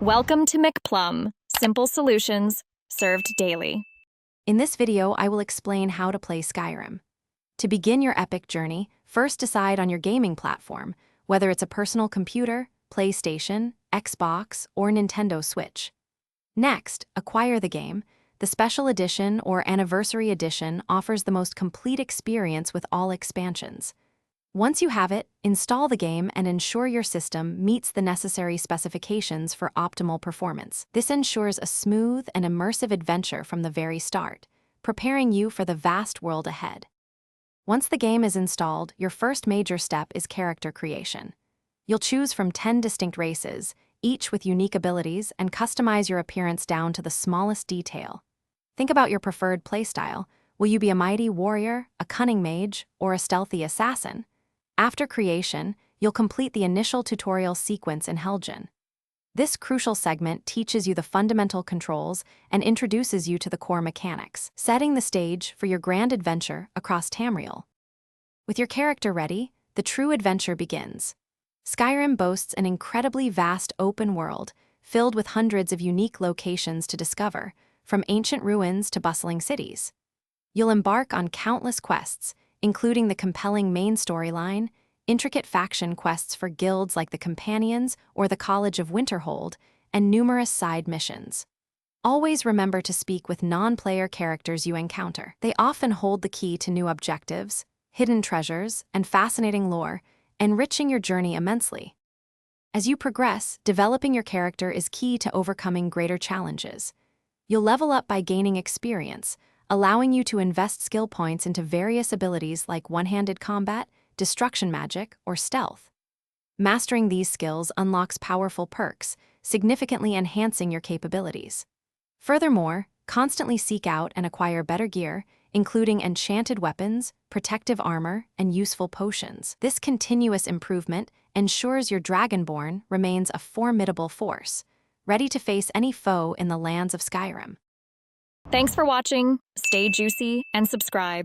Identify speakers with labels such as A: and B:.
A: Welcome to McPlum, simple solutions served daily.
B: In this video, I will explain how to play Skyrim. To begin your epic journey, first decide on your gaming platform, whether it's a personal computer, PlayStation, Xbox, or Nintendo Switch. Next, acquire the game. The Special Edition or Anniversary Edition offers the most complete experience with all expansions. Once you have it, install the game and ensure your system meets the necessary specifications for optimal performance. This ensures a smooth and immersive adventure from the very start, preparing you for the vast world ahead. Once the game is installed, your first major step is character creation. You'll choose from 10 distinct races, each with unique abilities, and customize your appearance down to the smallest detail. Think about your preferred playstyle. Will you be a mighty warrior, a cunning mage, or a stealthy assassin? After creation, you'll complete the initial tutorial sequence in Helgen. This crucial segment teaches you the fundamental controls and introduces you to the core mechanics, setting the stage for your grand adventure across Tamriel. With your character ready, the true adventure begins. Skyrim boasts an incredibly vast open world, filled with hundreds of unique locations to discover, from ancient ruins to bustling cities. You'll embark on countless quests, including the compelling main storyline, intricate faction quests for guilds like the Companions or the College of Winterhold, and numerous side missions. Always remember to speak with non-player characters you encounter. They often hold the key to new objectives, hidden treasures, and fascinating lore, enriching your journey immensely. As you progress, developing your character is key to overcoming greater challenges. You'll level up by gaining experience, allowing you to invest skill points into various abilities like one-handed combat, destruction magic, or stealth. Mastering these skills unlocks powerful perks, significantly enhancing your capabilities. Furthermore, constantly seek out and acquire better gear, including enchanted weapons, protective armor, and useful potions. This continuous improvement ensures your Dragonborn remains a formidable force, ready to face any foe in the lands of Skyrim.
A: Thanks for watching, stay juicy, and subscribe.